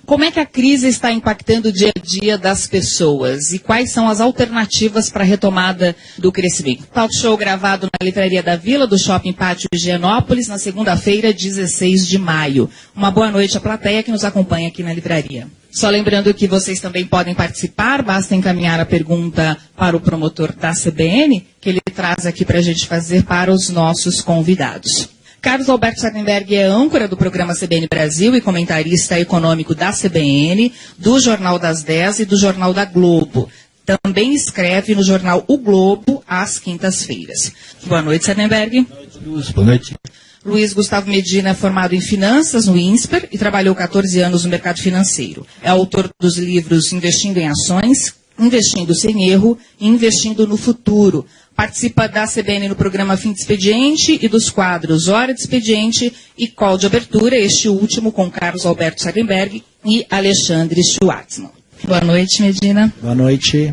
Como é que a crise está impactando o dia a dia das pessoas e quais são as alternativas para a retomada do crescimento? Talk show gravado na Livraria da Vila, do Shopping Pátio Higienópolis, na segunda-feira, 16 de maio. Uma boa noite à plateia que nos acompanha aqui na livraria. Só lembrando que vocês também podem participar, basta encaminhar a pergunta para o promotor da CBN, que ele traz aqui para a gente fazer para os nossos convidados. Carlos Alberto Sardenberg é âncora do programa CBN Brasil e comentarista econômico da CBN, do Jornal das 10 e do Jornal da Globo. Também escreve no jornal O Globo às quintas-feiras. Boa noite, Sardenberg. Boa noite, Luz. Boa noite. Luiz Gustavo Medina é formado em Finanças no INSPER e trabalhou 14 anos no mercado financeiro. É autor dos livros Investindo em Ações, Investindo Sem Erro e Investindo no Futuro. Participa da CBN no programa Fim de Expediente e dos quadros Hora de Expediente e Call de Abertura, este último com Carlos Alberto Sardenberg e Alexandre Schwartzman. Boa noite, Medina. Boa noite.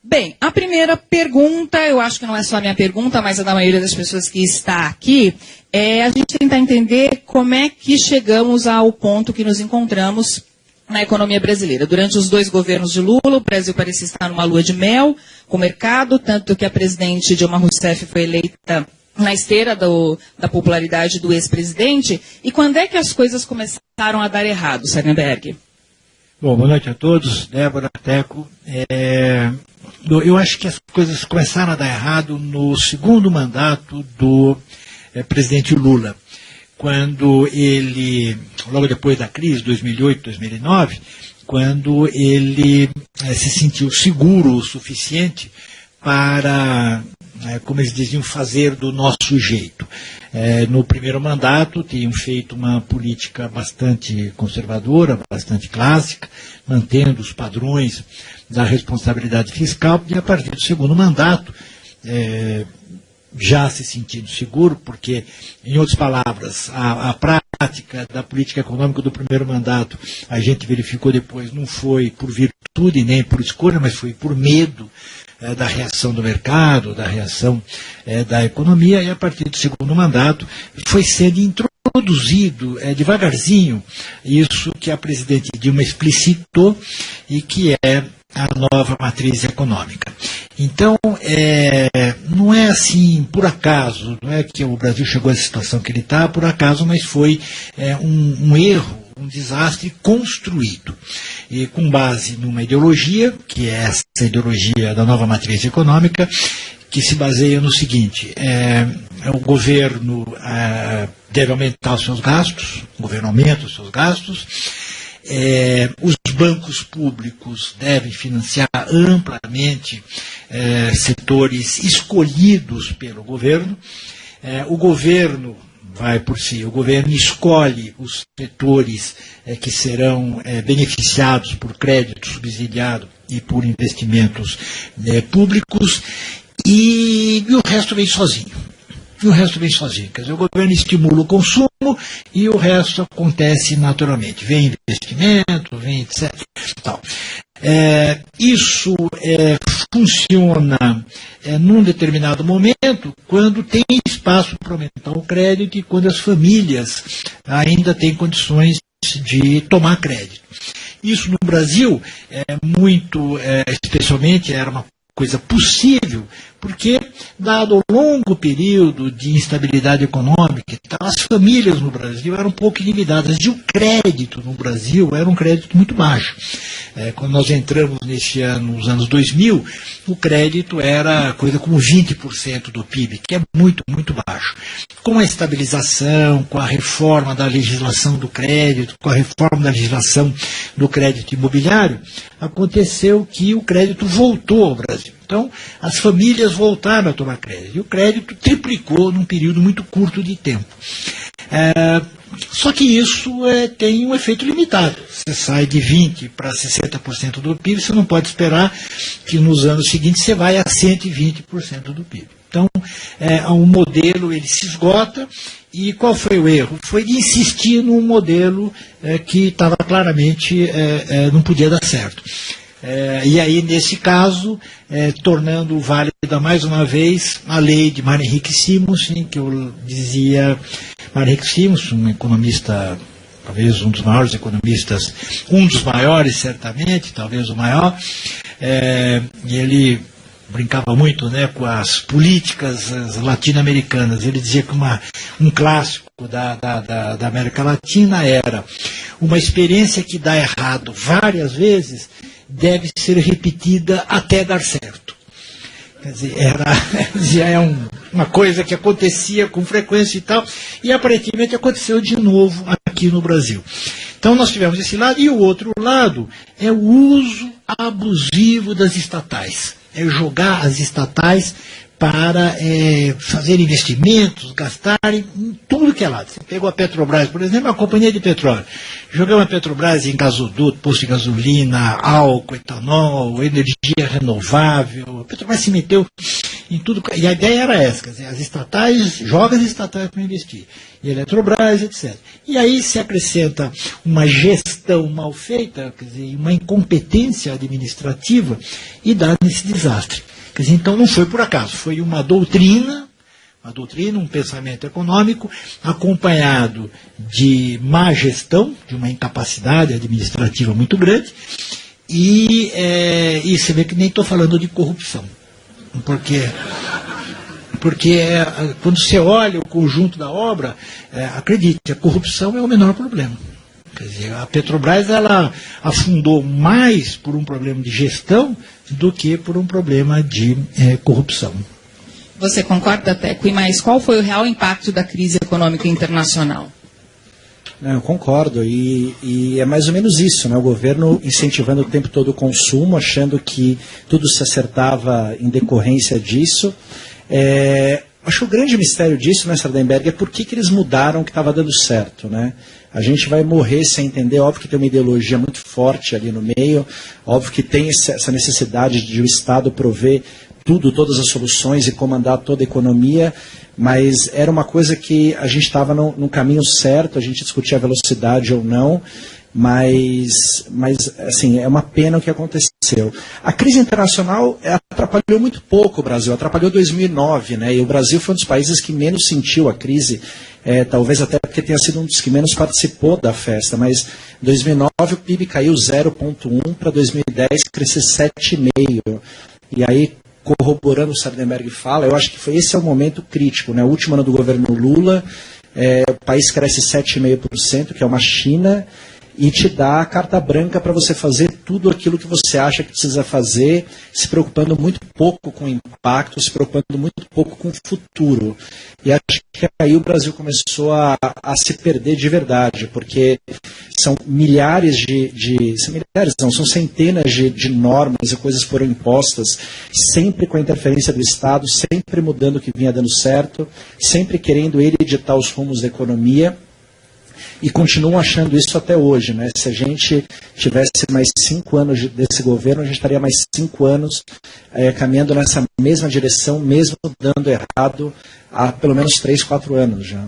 Bem, a primeira pergunta, eu acho que não é só a minha pergunta, mas a da maioria das pessoas que está aqui, é a gente tentar entender como é que chegamos ao ponto que nos encontramos na economia brasileira. Durante os 2 governos de Lula, o Brasil parecia estar numa lua de mel com o mercado, tanto que a presidente Dilma Rousseff foi eleita na esteira da popularidade do ex-presidente. E quando é que as coisas começaram a dar errado, Sardenberg? Bom, boa noite a todos, Débora, Teco. Eu acho que as coisas começaram a dar errado no segundo mandato do presidente Lula, quando ele, logo depois da crise, 2008, 2009, quando ele se sentiu seguro o suficiente para, como eles diziam, fazer do nosso jeito. No primeiro mandato, tinham feito uma política bastante conservadora, bastante clássica, mantendo os padrões da responsabilidade fiscal, e a partir do segundo mandato, já se sentindo seguro, porque, em outras palavras, a prática da política econômica do primeiro mandato, a gente verificou depois, não foi por virtude nem por escolha, mas foi por medo da reação do mercado, da reação da economia, e a partir do segundo mandato foi sendo introduzido devagarzinho isso que a presidente Dilma explicitou e que é a nova matriz econômica. Então, não é assim por acaso, não é que o Brasil chegou à situação que ele está por acaso, mas foi um erro, um desastre construído, e com base numa ideologia, que é essa ideologia da nova matriz econômica, que se baseia no seguinte: o governo deve aumentar os seus gastos, o governo aumenta os seus gastos, os bancos públicos devem financiar amplamente setores escolhidos pelo governo, o governo vai por si, o governo escolhe os setores que serão beneficiados por crédito subsidiado e por investimentos públicos, e o resto vem sozinho. Quer dizer, o governo estimula o consumo e o resto acontece naturalmente. Vem investimento, vem etc. Tal. Isso funciona num determinado momento, quando tem espaço para aumentar o crédito e quando as famílias ainda têm condições de tomar crédito. Isso no Brasil especialmente, era uma coisa possível, porque, dado o longo período de instabilidade econômica, as famílias no Brasil eram um pouco endividadas, e o crédito no Brasil era um crédito muito baixo. Quando nós entramos nesse ano, nos anos 2000, o crédito era coisa como 20% do PIB, que é muito, muito baixo. Com a estabilização, com a reforma da legislação do crédito, com a reforma da legislação do crédito imobiliário, aconteceu que o crédito voltou ao Brasil. Então, as famílias voltaram a tomar crédito, e o crédito triplicou num período muito curto de tempo. Só que isso tem um efeito limitado. Você sai de 20% para 60% do PIB, você não pode esperar que nos anos seguintes você vai a 120% do PIB. Então, um modelo ele se esgota, e qual foi o erro? Foi de insistir num modelo que estava claramente, não podia dar certo. E aí, nesse caso, tornando válida mais uma vez a lei de Mário Henrique Simonsen, que eu dizia, Mário Henrique Simonsen, um economista talvez um dos maiores economistas, um dos maiores certamente, talvez o maior, e ele brincava muito, né, com as políticas latino-americanas. Ele dizia que um clássico da América Latina era: uma experiência que dá errado várias vezes deve ser repetida até dar certo. Quer dizer, uma coisa que acontecia com frequência e tal, e aparentemente aconteceu de novo aqui no Brasil. Então nós tivemos esse lado, e o outro lado é o uso abusivo das estatais. É jogar as estatais para fazer investimentos, gastarem em tudo que é lado. Você pegou a Petrobras, por exemplo, a companhia de petróleo. Jogamos a Petrobras em gasoduto, posto de gasolina, álcool, etanol, energia renovável. A Petrobras se meteu em tudo. E a ideia era essa, quer dizer, as estatais, joga as estatais para investir. E Eletrobras, etc. E aí se acrescenta uma gestão mal feita, quer dizer, uma incompetência administrativa, e dá nesse desastre. Quer dizer, então não foi por acaso, foi uma doutrina, um pensamento econômico, acompanhado de má gestão, de uma incapacidade administrativa muito grande, e você vê que nem estou falando de corrupção, porque quando você olha o conjunto da obra, acredite, a corrupção é o menor problema. Quer dizer, a Petrobras ela afundou mais por um problema de gestão do que por um problema de corrupção. Você concorda, Teco? Mas qual foi o real impacto da crise econômica internacional? Eu concordo, e é mais ou menos isso, né? O governo incentivando o tempo todo o consumo, achando que tudo se acertava em decorrência disso. Acho que o grande mistério disso, né, Sardenberg, é por que eles mudaram o que estava dando certo, né? A gente vai morrer sem entender, óbvio que tem uma ideologia muito forte ali no meio, óbvio que tem essa necessidade de o Estado prover tudo, todas as soluções e comandar toda a economia, mas era uma coisa que a gente estava no caminho certo, a gente discutia a velocidade ou não, mas assim, é uma pena o que aconteceu. A crise internacional atrapalhou muito pouco o Brasil, atrapalhou 2009, né? E o Brasil foi um dos países que menos sentiu a crise, talvez até porque tenha sido um dos que menos participou da festa, mas em 2009 o PIB caiu 0,1, para 2010 crescer 7,5, e aí, corroborando o Sardenberg fala, eu acho que esse é o momento crítico, né? O último ano do governo Lula, o país cresce 7,5%, que é uma China, e te dá a carta branca para você fazer tudo aquilo que você acha que precisa fazer, se preocupando muito pouco com o impacto, se preocupando muito pouco com o futuro. E acho que aí o Brasil começou a se perder de verdade, porque são milhares são centenas de normas e coisas foram impostas, sempre com a interferência do Estado, sempre mudando o que vinha dando certo, sempre querendo ele ditar os rumos da economia. E continuam achando isso até hoje, né? Se a gente tivesse mais 5 anos desse governo, a gente estaria mais 5 anos caminhando nessa mesma direção, mesmo dando errado há pelo menos 3, 4 anos já.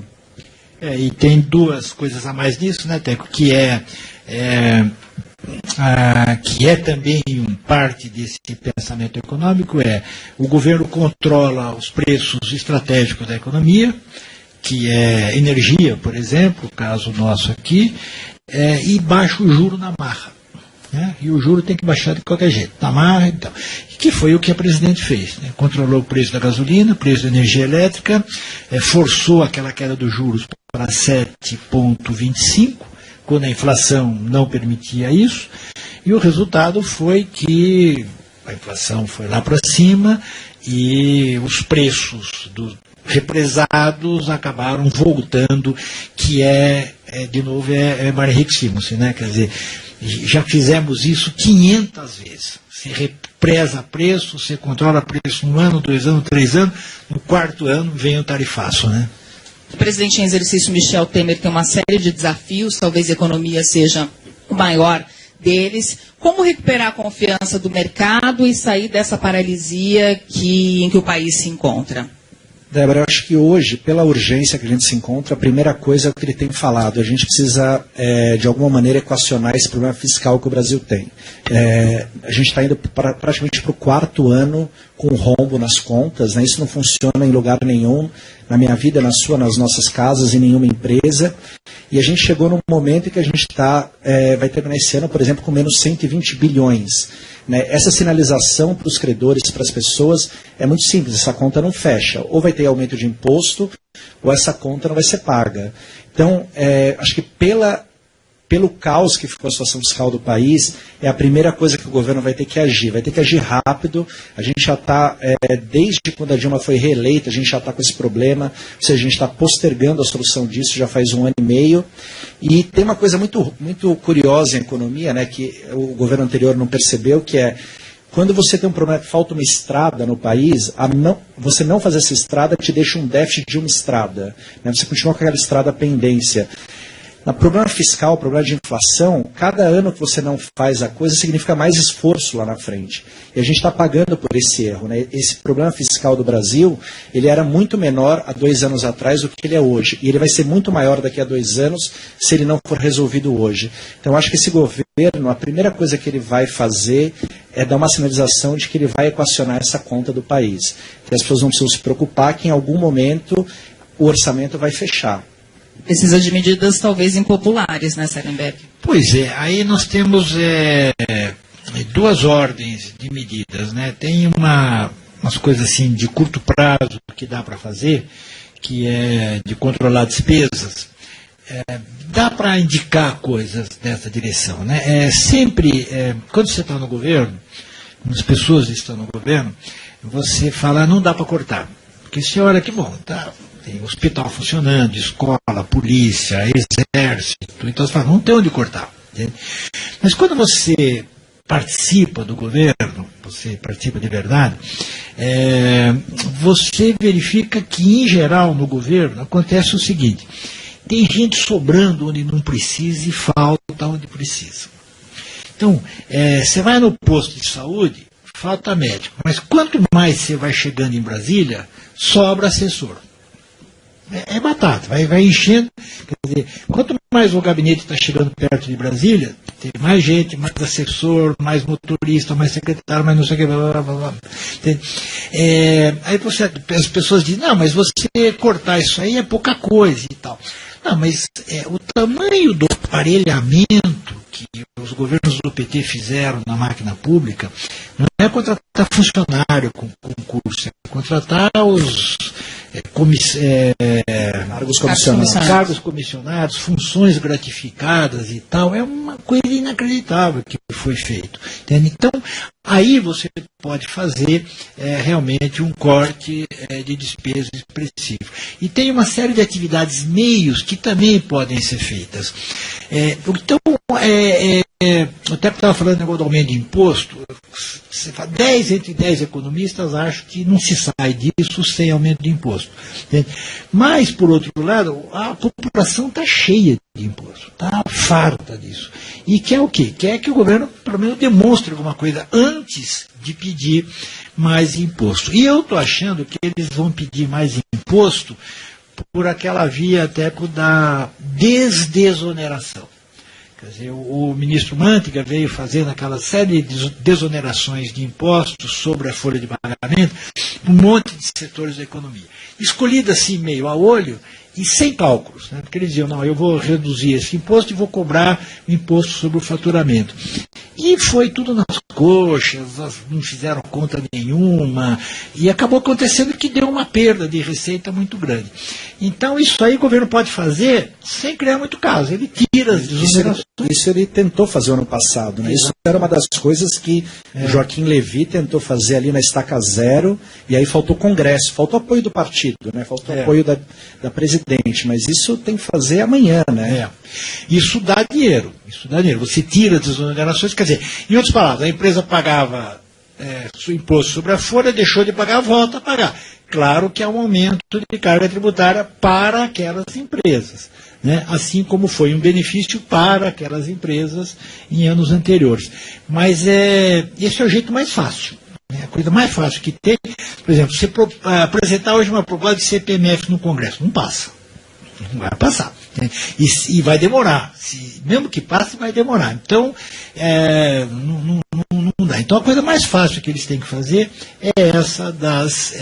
E tem duas coisas a mais nisso, né, Teco? Que é também parte desse pensamento econômico, o governo controla os preços estratégicos da economia, que é energia, por exemplo, o caso nosso aqui, e baixa o juro na marra. Né? E o juro tem que baixar de qualquer jeito, na marra e tal. Que foi o que a presidente fez. Né? Controlou o preço da gasolina, o preço da energia elétrica, forçou aquela queda dos juros para 7,25, quando a inflação não permitia isso, e o resultado foi que a inflação foi lá para cima e os preços represados acabaram voltando, que de novo, Marek Simons, né? Quer dizer, já fizemos isso 500 vezes. Você represa preço, você controla preço 1 ano, 2 anos, 3 anos, no 4º ano vem o tarifaço, né? O presidente em exercício Michel Temer tem uma série de desafios, talvez a economia seja o maior deles. Como recuperar a confiança do mercado e sair dessa paralisia em que o país se encontra? Débora, eu acho que hoje, pela urgência que a gente se encontra, a primeira coisa é o que ele tem falado. A gente precisa, de alguma maneira, equacionar esse problema fiscal que o Brasil tem. A gente está indo praticamente para o 4º ano com rombo nas contas, né? Isso não funciona em lugar nenhum, na minha vida, na sua, nas nossas casas, em nenhuma empresa. E a gente chegou num momento em que a gente vai terminar esse ano, por exemplo, com menos 120 bilhões. Né? Essa sinalização para os credores, para as pessoas, é muito simples, essa conta não fecha. Ou vai ter aumento de imposto, ou essa conta não vai ser paga. Então, acho que pelo caos que ficou a situação fiscal do país, é a primeira coisa que o governo vai ter que agir rápido. A gente já está, desde quando a Dilma foi reeleita, a gente já está com esse problema, ou seja, a gente está postergando a solução disso já faz 1 ano e meio. E tem uma coisa muito, muito curiosa em economia, né, que o governo anterior não percebeu, que é, quando você tem um problema que falta uma estrada no país, você não fazer essa estrada te deixa um déficit de uma estrada. Né, você continua com aquela estrada pendência. No problema fiscal, problema de inflação, cada ano que você não faz a coisa significa mais esforço lá na frente. E a gente está pagando por esse erro. Né? Esse problema fiscal do Brasil, ele era muito menor há 2 anos atrás do que ele é hoje. E ele vai ser muito maior daqui a 2 anos se ele não for resolvido hoje. Então, acho que esse governo, a primeira coisa que ele vai fazer é dar uma sinalização de que ele vai equacionar essa conta do país. Que as pessoas não precisam se preocupar que em algum momento o orçamento vai fechar. Precisa de medidas talvez impopulares, né, Sarenberg? Pois é, aí nós temos 2 ordens de medidas, né? Tem umas coisas assim de curto prazo que dá para fazer, que é de controlar despesas. Dá para indicar coisas nessa direção, né? Sempre, quando você está no governo, quando as pessoas estão no governo, você fala, não dá para cortar. Porque você olha que bom, tá... Tem hospital funcionando, escola, polícia, exército, então você fala, não tem onde cortar. Entende? Mas quando você participa do governo, você participa de verdade, você verifica que, em geral, no governo, acontece o seguinte, tem gente sobrando onde não precisa e falta onde precisa. Então, você vai no posto de saúde, falta médico, mas quanto mais você vai chegando em Brasília, sobra assessor. É batata, vai enchendo. Quer dizer, quanto mais o gabinete está chegando perto de Brasília, tem mais gente, mais assessor, mais motorista, mais secretário, mais não sei o que, blá, blá, blá, blá. Aí as pessoas dizem, não, mas você cortar isso aí é pouca coisa e tal. Não, mas o tamanho do aparelhamento que os governos do PT fizeram na máquina pública não é contratar funcionário com concurso, é contratar os cargos comissionados, funções gratificadas e tal. É uma coisa inacreditável que foi feito. Entende? Então, aí você pode fazer realmente um corte de despesas expressivo. E tem uma série de atividades meios que também podem ser feitas. Então, eu até estava falando do negócio do aumento de imposto, você fala, entre 10 economistas acham que não se sai disso sem aumento de imposto. Entende? Mas, por outro lado, a população está cheia de imposto, está farta disso. E quer o quê? Quer que o governo, pelo menos, demonstre alguma coisa antes de pedir mais imposto. E eu estou achando que eles vão pedir mais imposto por aquela via até da desoneração. Quer dizer, o ministro Manteiga veio fazendo aquela série de desonerações de impostos sobre a folha de pagamento, um monte de setores da economia. Escolhida assim meio a olho e sem cálculos, né? Porque eles diziam, não, eu vou reduzir esse imposto e vou cobrar o imposto sobre o faturamento. E foi tudo nas coxas, não fizeram conta nenhuma, e acabou acontecendo que deu uma perda de receita muito grande. Então, isso aí o governo pode fazer sem criar muito caso. Ele tira as desonerações. Isso ele tentou fazer ano passado. Né? Isso era uma das coisas que o Joaquim Levy tentou fazer ali na estaca zero, e aí faltou congresso, faltou apoio do partido, né? Faltou apoio da presidente, mas isso tem que fazer amanhã. Né? Isso dá dinheiro. Você tira as desonerações, quer dizer, em outras palavras, a empresa pagava imposto sobre a folha, deixou de pagar, volta a pagar. Claro que há um aumento de carga tributária para aquelas empresas, né? Assim como foi um benefício para aquelas empresas em anos anteriores. Mas esse é o jeito mais fácil. A coisa mais fácil que tem, Por exemplo, você apresentar hoje uma proposta de CPMF no Congresso, não passa. Não vai passar. Né? E vai demorar. Mesmo que passe, vai demorar. Então, não dá. Então, a coisa mais fácil que eles têm que fazer é essa das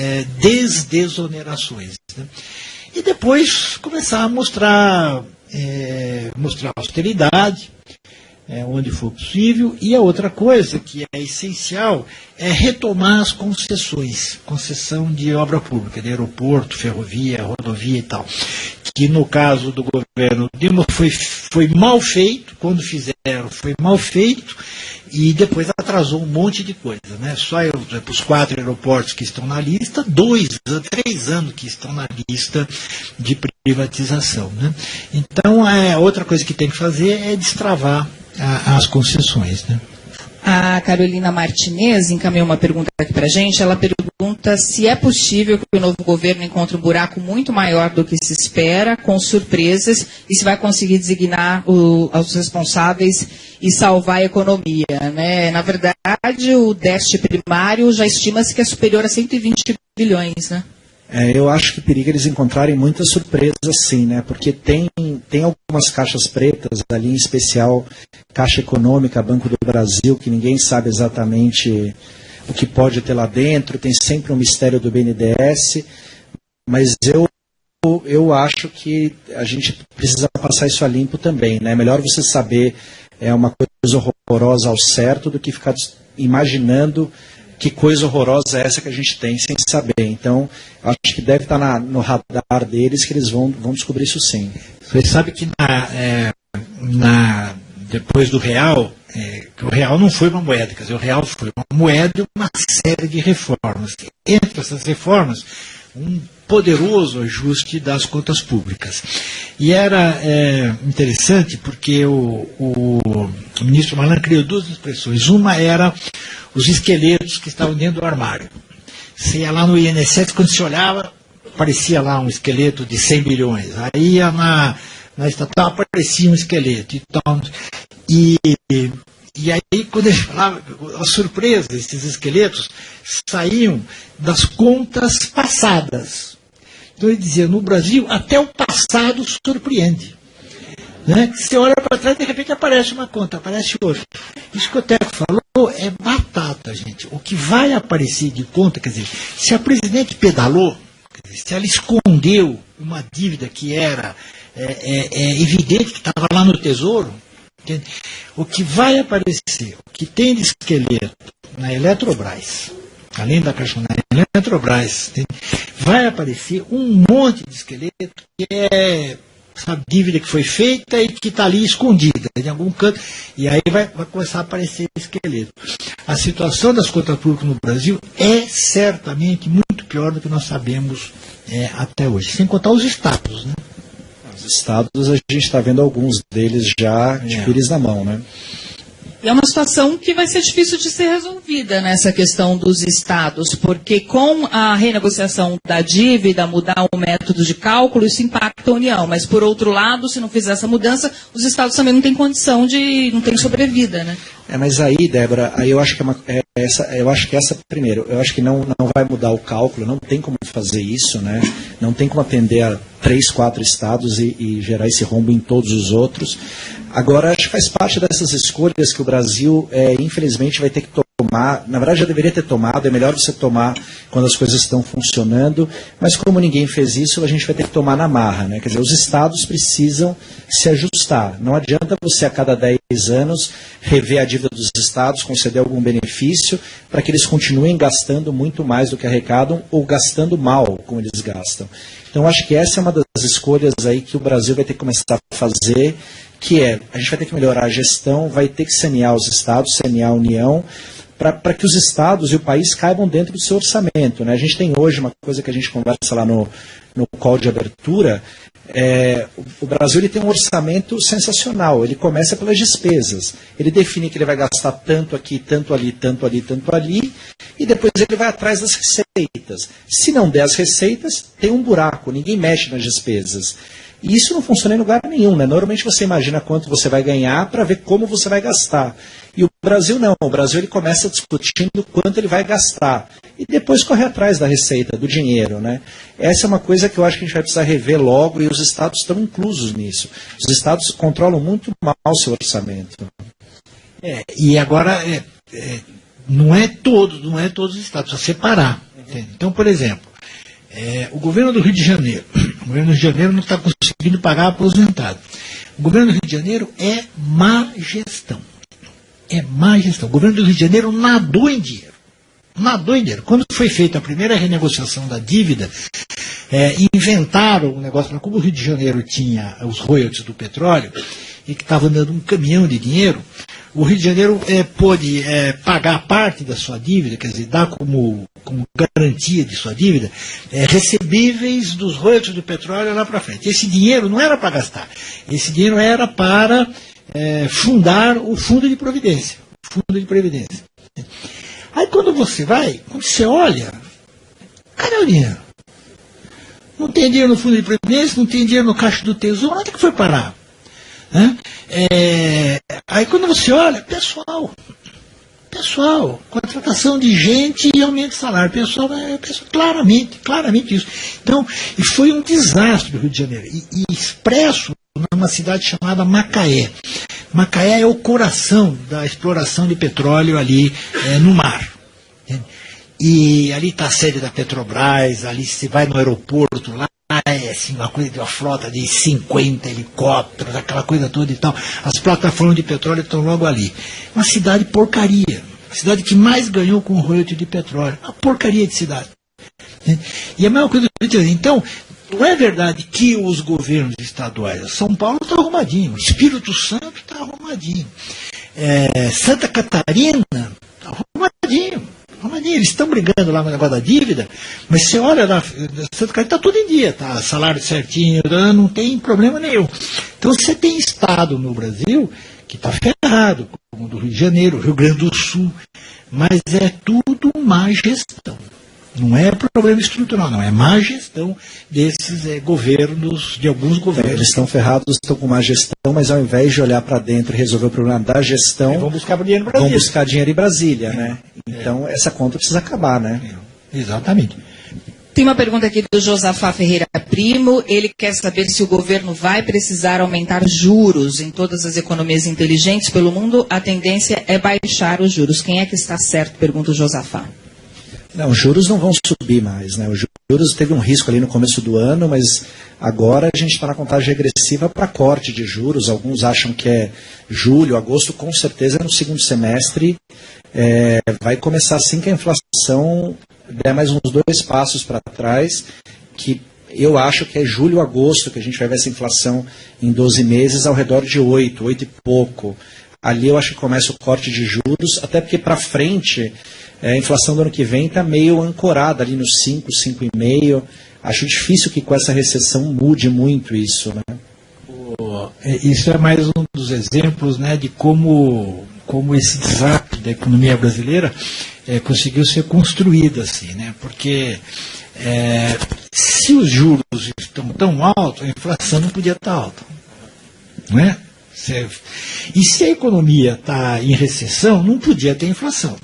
desonerações. Né? E depois começar a mostrar austeridade, onde for possível. E a outra coisa que é essencial é retomar as concessões, concessão de obra pública, de aeroporto, ferrovia, rodovia e tal, que no caso do governo Dilma foi mal feito, quando fizeram foi mal feito, e depois atrasou um monte de coisa. Né? Só os 4 aeroportos que estão na lista, 3 anos que estão na lista de privatização. Né? Então, outra coisa que tem que fazer é destravar as concessões. Né? A Carolina Martinez encaminhou uma pergunta aqui para a gente. Ela pergunta se é possível que o novo governo encontre um buraco muito maior do que se espera, com surpresas, e se vai conseguir designar os responsáveis e salvar a economia. Né? Na verdade, o déficit primário já estima-se que é superior a 120 bilhões, né? Eu acho que periga eles encontrarem muitas surpresas, sim, né? Porque tem algumas caixas pretas, ali em especial Caixa Econômica, Banco do Brasil, que ninguém sabe exatamente o que pode ter lá dentro, tem sempre um mistério do BNDES, mas eu acho que a gente precisa passar isso a limpo também, né? É melhor você saber uma coisa horrorosa ao certo do que ficar imaginando que coisa horrorosa é essa que a gente tem sem saber. Então, acho que deve estar no radar deles que eles vão descobrir isso sim. Você sabe que depois do real, que o real não foi uma moeda, quer dizer, o real foi uma moeda e uma série de reformas. Entre essas reformas, um poderoso ajuste das contas públicas. E era interessante porque o ministro Malan criou 2 expressões. Uma era os esqueletos que estavam dentro do armário. Você ia lá no INSS, quando se olhava, aparecia lá um esqueleto de 100 bilhões. Aí ia na estatal, aparecia um esqueleto e tal. E aí, quando ele falava, a surpresa, esses esqueletos saíam das contas passadas. Então ele dizia, no Brasil, até o passado surpreende. Né? Você olha para trás e de repente aparece uma conta, aparece outra. Isso que o Teco falou é batata, gente. O que vai aparecer de conta, quer dizer, se a presidente pedalou, quer dizer, se ela escondeu uma dívida que era evidente que estava lá no Tesouro, entende? O que vai aparecer, o que tem de esqueleto na Eletrobras, além da Caixa, na Eletrobras, vai aparecer um monte de esqueleto que é dívida que foi feita e que está ali escondida em algum canto, e aí vai começar a aparecer esqueleto. A situação das contas públicas no Brasil é certamente muito pior do que nós sabemos até hoje, sem contar os estados. Né? Os estados, a gente está vendo alguns deles já de pires na mão, né? É uma situação que vai ser difícil de ser resolvida nessa questão dos estados, porque com a renegociação da dívida, mudar o método de cálculo, isso impacta a União. Mas, por outro lado, se não fizer essa mudança, os estados também não têm condição não têm sobrevida, né? Mas aí, Débora, aí eu acho que primeiro, eu acho que não vai mudar o cálculo, não tem como fazer isso, né? Não tem como atender a 3, 4 estados e gerar esse rombo em todos os outros. Agora, acho que faz parte dessas escolhas que o Brasil, infelizmente, vai ter que tomar. Na verdade, já deveria ter tomado, é melhor você tomar quando as coisas estão funcionando, mas como ninguém fez isso, a gente vai ter que tomar na marra, né? Quer dizer, os estados precisam se ajustar. Não adianta você, a cada 10 anos, rever a dívida dos estados, conceder algum benefício, para que eles continuem gastando muito mais do que arrecadam ou gastando mal, como eles gastam. Então, acho que essa é uma das escolhas aí que o Brasil vai ter que começar a fazer, que a gente vai ter que melhorar a gestão, vai ter que sanear os estados, sanear a União, para que os estados e o país caibam dentro do seu orçamento. Né? A gente tem hoje uma coisa que a gente conversa lá no call de abertura, o Brasil ele tem um orçamento sensacional, ele começa pelas despesas, ele define que ele vai gastar tanto aqui, tanto ali, tanto ali, tanto ali, e depois ele vai atrás das receitas. Se não der as receitas, tem um buraco, ninguém mexe nas despesas. E isso não funciona em lugar nenhum, né? Normalmente você imagina quanto você vai ganhar para ver como você vai gastar. E o Brasil não, o Brasil ele começa discutindo quanto ele vai gastar e depois corre atrás da receita, do dinheiro, né? Essa é uma coisa que eu acho que a gente vai precisar rever logo, e os estados estão inclusos nisso. Os estados controlam muito mal o seu orçamento. E agora não é todos os estados, precisa separar. Entende? Então, por exemplo, o governo do Rio de Janeiro, não está conseguindo pagar aposentado. O governo do Rio de Janeiro é má gestão. É má gestão. O governo do Rio de Janeiro nadou em dinheiro. Quando foi feita a primeira renegociação da dívida, inventaram um negócio, como o Rio de Janeiro tinha os royalties do petróleo, e que estava dando um caminhão de dinheiro, o Rio de Janeiro pôde pagar parte da sua dívida, quer dizer, dar como garantia de sua dívida, recebíveis dos royalties do petróleo lá para frente. Esse dinheiro não era para gastar, esse dinheiro era para fundar o Fundo de Previdência. Aí quando você olha, cadê o dinheiro? Não tem dinheiro no Fundo de Previdência, não tem dinheiro no Caixa do Tesouro, onde é que foi parar? Aí quando você olha, pessoal, contratação de gente e aumento de salário, pessoal, claramente isso. Então, e foi um desastre do Rio de Janeiro, e expresso numa cidade chamada Macaé. Macaé é o coração da exploração de petróleo ali no mar. E ali está a sede da Petrobras, ali você vai no aeroporto, lá é assim, uma coisa de uma frota de 50 helicópteros, aquela coisa toda e tal. As plataformas de petróleo estão logo ali. Uma cidade porcaria. A cidade que mais ganhou com o royalty de petróleo. Uma porcaria de cidade. E a mesma coisa do Rio de Janeiro. Então, não é verdade que os governos estaduais, São Paulo está arrumadinho, Espírito Santo está arrumadinho, Santa Catarina está arrumadinho. Eles estão brigando lá no negócio da dívida, mas você olha lá, Santa Catarina está tudo em dia, tá salário certinho, não tem problema nenhum. Então você tem estado no Brasil que está ferrado, como o do Rio de Janeiro, Rio Grande do Sul, mas é tudo má gestão. Não é problema estrutural, não. É má gestão desses governos, de alguns governos. Eles estão ferrados, estão com má gestão, mas ao invés de olhar para dentro e resolver o problema da gestão, vão buscar dinheiro em Brasília. Vão buscar dinheiro em Brasília, né? Então, essa conta precisa acabar, né? Exatamente. Tem uma pergunta aqui do Josafá Ferreira Primo. Ele quer saber se o governo vai precisar aumentar juros em todas as economias inteligentes pelo mundo. A tendência é baixar os juros. Quem é que está certo? Pergunta o Josafá. Não, os juros não vão subir mais, né? Os juros teve um risco ali no começo do ano, mas agora a gente está na contagem regressiva para corte de juros. Alguns acham que é julho, agosto, com certeza no segundo semestre vai começar assim que a inflação der mais uns 2 passos para trás, que eu acho que é julho, agosto, que a gente vai ver essa inflação em 12 meses ao redor de 8 e pouco. Ali eu acho que começa o corte de juros, até porque para frente a inflação do ano que vem está meio ancorada ali nos 5,5. Acho difícil que com essa recessão mude muito isso, né? Isso é mais um dos exemplos, né, de como esse desastre da economia brasileira conseguiu ser construído assim, né? Porque se os juros estão tão altos, a inflação não podia estar alta, não é? E se a economia está em recessão, não podia ter inflação.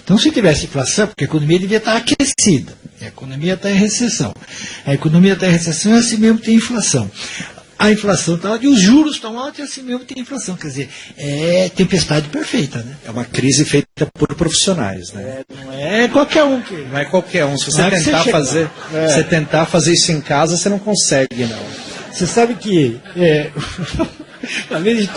Então, se tivesse inflação, porque a economia devia estar aquecida, a economia está em recessão. A economia está em recessão e assim mesmo tem inflação. A inflação está alta e os juros estão altos e assim mesmo tem inflação. Quer dizer, é tempestade perfeita, né? É uma crise feita por profissionais, né? Não é qualquer um. Não é qualquer um. Se você tentar fazer isso em casa, você não consegue, não. Você sabe que a gente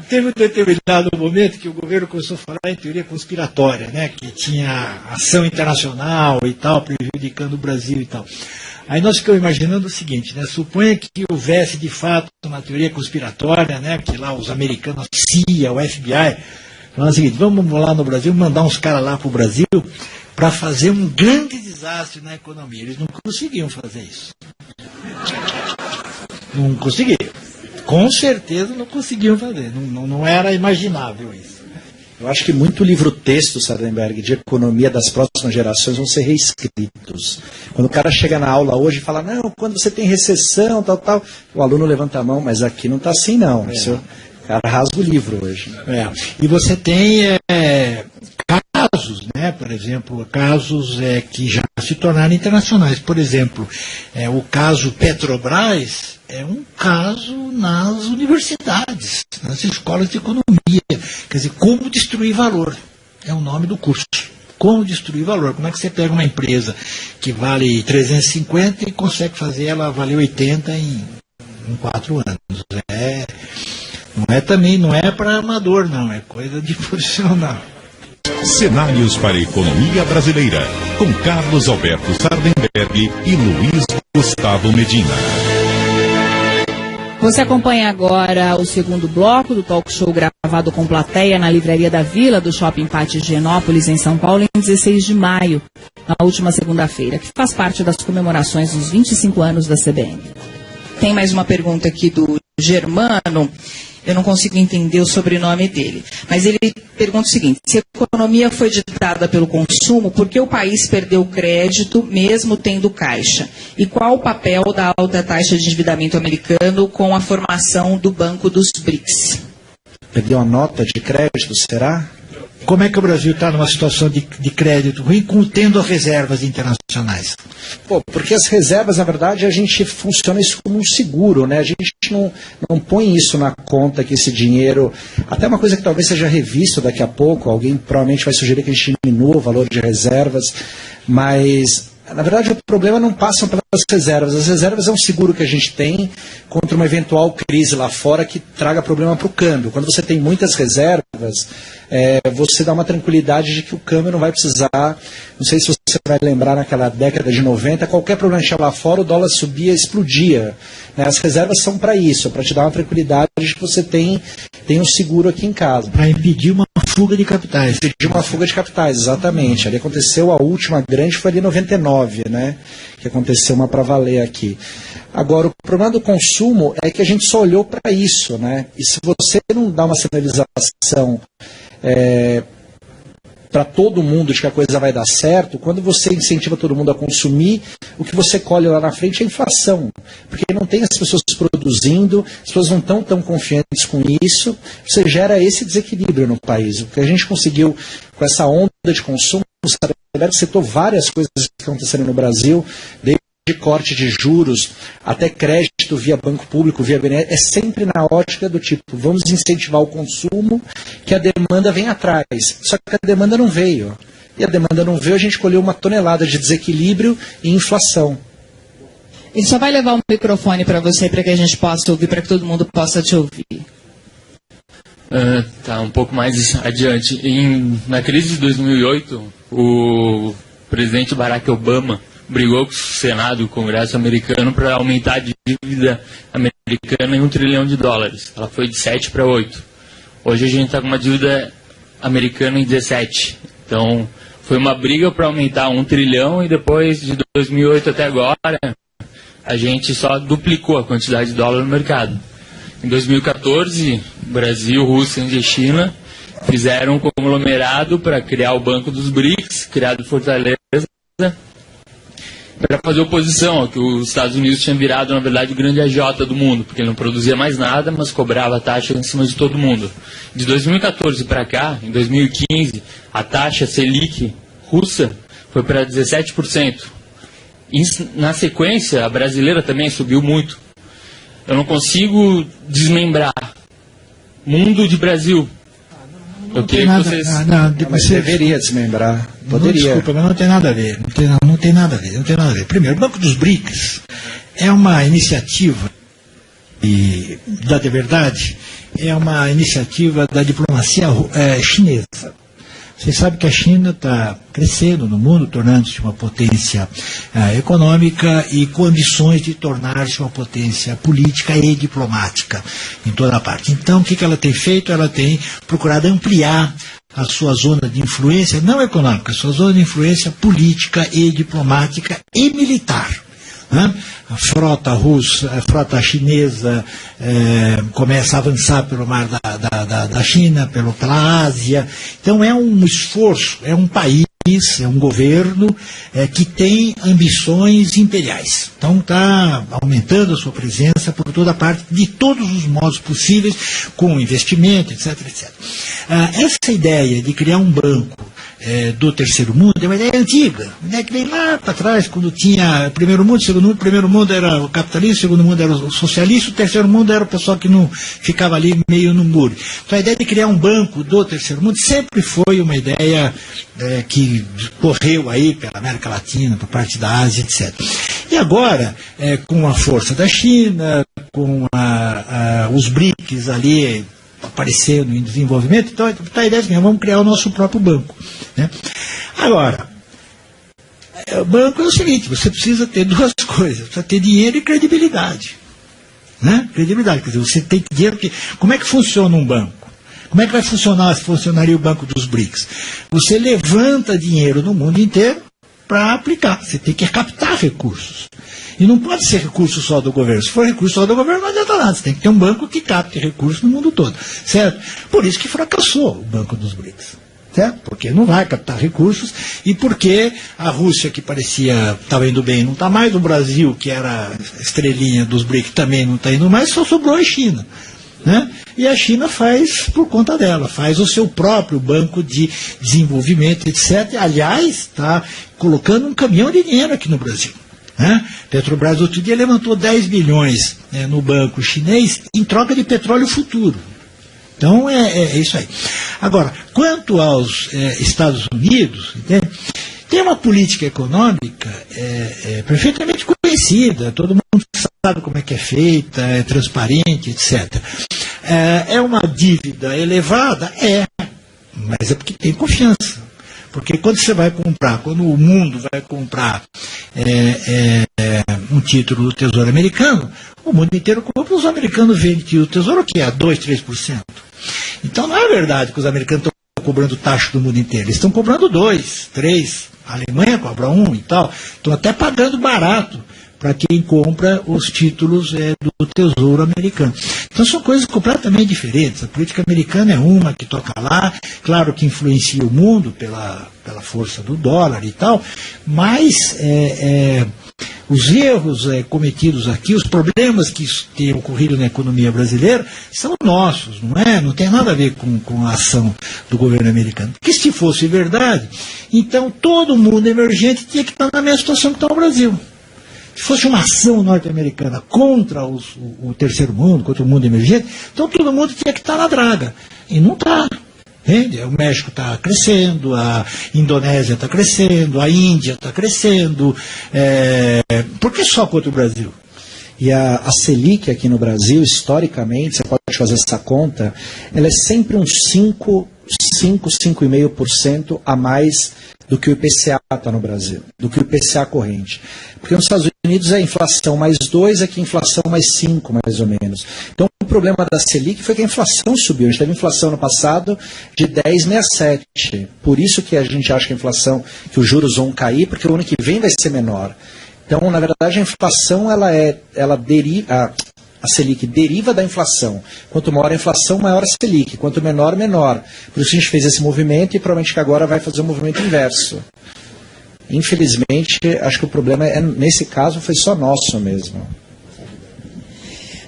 teve um determinado momento que o governo começou a falar em teoria conspiratória, né? Que tinha ação internacional e tal, prejudicando o Brasil e tal. Aí nós ficamos imaginando o seguinte, né? Suponha que houvesse de fato uma teoria conspiratória, né? Que lá os americanos, a CIA, o FBI, falando o seguinte: vamos lá no Brasil, mandar uns caras lá para o Brasil para fazer um grande desastre na economia. Eles não conseguiam fazer isso. Não conseguiram. Com certeza não conseguiam fazer. Não era imaginável isso. Eu acho que muito livro-texto, Sardenberg, de economia das próximas gerações vão ser reescritos. Quando o cara chega na aula hoje e fala, não, quando você tem recessão, tal, o aluno levanta a mão, mas aqui não está assim, não. Isso O cara rasga o livro hoje. E você tem casos, né? Por exemplo, casos que já se tornaram internacionais. Por exemplo, o caso Petrobras é um caso nas universidades, nas escolas de economia. Quer dizer, como destruir valor. É o nome do curso. Como destruir valor. Como é que você pega uma empresa que vale 350 e consegue fazer ela valer 80 em 4 anos? Não é para amador, não. É coisa de profissional. Cenários para a economia brasileira, com Carlos Alberto Sardenberg e Luiz Gustavo Medina. Você acompanha agora o segundo bloco do talk show gravado com plateia na Livraria da Vila do Shopping Pátio Higienópolis, em São Paulo, em 16 de maio, na última segunda-feira, que faz parte das comemorações dos 25 anos da CBN. Tem mais uma pergunta aqui do Germano. Eu não consigo entender o sobrenome dele. Mas ele pergunta o seguinte: se a economia foi ditada pelo consumo, por que o país perdeu crédito mesmo tendo caixa? E qual o papel da alta taxa de endividamento americano com a formação do Banco dos BRICS? Perdeu a nota de crédito, será? Como é que o Brasil está numa situação de crédito ruim, tendo as reservas internacionais? Porque as reservas, na verdade, a gente funciona isso como um seguro, né? A gente não põe isso na conta, que esse dinheiro... Até uma coisa que talvez seja revisto daqui a pouco, alguém provavelmente vai sugerir que a gente diminua o valor de reservas, mas... Na verdade, o problema não passa pelas reservas. As reservas é um seguro que a gente tem contra uma eventual crise lá fora que traga problema para o câmbio. Quando você tem muitas reservas, você dá uma tranquilidade de que o câmbio não vai precisar... Não sei se você vai lembrar, naquela década de 90, qualquer problema que lá fora, o dólar subia, explodia. Né? As reservas são para isso, para te dar uma tranquilidade de que você tem um seguro aqui em casa. Para impedir uma fuga de capitais. Impedir uma fuga de capitais, exatamente. Ali aconteceu, a última grande foi ali em 99, né? Que aconteceu uma para valer aqui. Agora, o problema do consumo é que a gente só olhou para isso, né? E se você não dá uma sinalização para todo mundo de que a coisa vai dar certo, quando você incentiva todo mundo a consumir, o que você colhe lá na frente é a inflação. Porque não tem as pessoas produzindo, as pessoas não estão tão confiantes com isso, você gera esse desequilíbrio no país. O que a gente conseguiu com essa onda de consumo, você citou várias coisas que estão acontecendo no Brasil, desde corte de juros até crédito via banco público, via BNDES, é sempre na ótica do tipo, vamos incentivar o consumo, que a demanda vem atrás. Só que a demanda não veio. E a demanda não veio, a gente colheu uma tonelada de desequilíbrio e inflação. Ele só vai levar o microfone para você, para que a gente possa ouvir, para que todo mundo possa te ouvir. Tá, um pouco mais adiante. Na crise de 2008, o presidente Barack Obama brigou com o Senado e o Congresso americano para aumentar a dívida americana em $1 trilhão. Ela foi de 7 para 8. Hoje a gente está com uma dívida americana em 17. Então, foi uma briga para aumentar 1 trilhão e depois, de 2008 até agora, a gente só duplicou a quantidade de dólar no mercado. Em 2014, Brasil, Rússia, Índia e China fizeram um conglomerado para criar o Banco dos BRICS, criado em Fortaleza, para fazer oposição ao que os Estados Unidos tinham virado, na verdade, o grande agiota do mundo, porque ele não produzia mais nada, mas cobrava taxa em cima de todo mundo. De 2014 para cá, em 2015, a taxa Selic russa foi para 17%. Na sequência, a brasileira também subiu muito. Eu não consigo desmembrar mundo de Brasil. Eu queria que vocês... Mas deveria desmembrar. Poderia. Desculpa, mas não tem nada a ver. Não tem nada a ver. Primeiro, o Banco dos BRICS é uma iniciativa, e da verdade, é uma iniciativa da diplomacia chinesa. Vocês sabem que a China está crescendo no mundo, tornando-se uma potência econômica e condições de tornar-se uma potência política e diplomática em toda a parte. Então, o que ela tem feito? Ela tem procurado ampliar a sua zona de influência, não econômica, a sua zona de influência política e diplomática e militar. A frota russa, a frota chinesa começa a avançar pelo mar da China, pela Ásia. Então é um esforço, é um país país, é um governo que tem ambições imperiais. Então está aumentando a sua presença por toda parte, de todos os modos possíveis, com investimento, etc, etc. Essa ideia de criar um banco do terceiro mundo é uma ideia antiga, que vem lá para trás, quando tinha primeiro mundo, segundo mundo. O primeiro mundo era o capitalista, o segundo mundo era o socialista, o terceiro mundo era o pessoal que não ficava ali meio no muro. Então a ideia de criar um banco do terceiro mundo sempre foi uma ideia que correu aí pela América Latina, por parte da Ásia, etc. E agora, com a força da China, com os BRICS ali aparecendo em desenvolvimento, então a ideia é que vamos criar o nosso próprio banco, né? Agora, o banco é o seguinte: você precisa ter duas coisas, precisa ter dinheiro e credibilidade, né? Credibilidade, quer dizer, você tem dinheiro. Como é que funciona um banco? Como é que vai funcionar, se funcionaria o banco dos BRICS? Você levanta dinheiro no mundo inteiro para aplicar, você tem que captar recursos. E não pode ser recurso só do governo. Se for recurso só do governo, não adianta nada. Você tem que ter um banco que capte recursos no mundo todo. Certo? Por isso que fracassou o Banco dos BRICS. Certo? Porque não vai captar recursos e porque a Rússia, que parecia estava indo bem, não está mais. O Brasil, que era a estrelinha dos BRICS, também não está indo mais. Só sobrou a China. Né? E a China faz por conta dela, faz o seu próprio banco de desenvolvimento, etc. Aliás, está colocando um caminhão de dinheiro aqui no Brasil. Petrobras outro dia levantou 10 bilhões no banco chinês em troca de petróleo futuro. Então é isso aí. Agora, quanto aos Estados Unidos, entende? Tem uma política econômica perfeitamente conhecida, todo mundo sabe como é que é feita, é transparente, etc. É uma dívida elevada? Mas é porque tem confiança. Porque quando você vai comprar, quando o mundo vai comprar um título do Tesouro Americano, o mundo inteiro compra, os americanos vendem o Tesouro que é a 2%, 3%. Então não é verdade que os americanos estão cobrando taxa do mundo inteiro, eles estão cobrando 2%, 3%, a Alemanha cobra 1% e tal, estão até pagando barato para quem compra os títulos do Tesouro Americano. Então são coisas completamente diferentes. A política americana é uma que toca lá, claro que influencia o mundo pela força do dólar e tal, mas os erros cometidos aqui, os problemas que têm ocorrido na economia brasileira são nossos, não tem nada a ver com a ação do governo americano. Porque se fosse verdade, então todo mundo emergente tinha que estar na mesma situação que está o Brasil. Se fosse uma ação norte-americana contra o terceiro mundo, contra o mundo emergente, então todo mundo tinha que estar na draga. E não está. O México está crescendo, a Indonésia está crescendo, a Índia está crescendo. Por que só contra o Brasil? E a Selic aqui no Brasil, historicamente, você pode fazer essa conta, ela é sempre uns 5,5% a mais do que o IPCA está no Brasil, do que o IPCA corrente. Porque nos Estados Unidos é inflação mais 2, aqui inflação mais 5, mais ou menos. Então o problema da Selic foi que a inflação subiu. A gente teve inflação no passado de 10,67. Por isso que a gente acha que a inflação, que os juros vão cair, porque o ano que vem vai ser menor. Então, na verdade, a inflação, a Selic deriva da inflação. Quanto maior a inflação, maior a Selic. Quanto menor, menor. Por isso a gente fez esse movimento e provavelmente que agora vai fazer o movimento inverso. Infelizmente, acho que o problema, nesse caso, foi só nosso mesmo.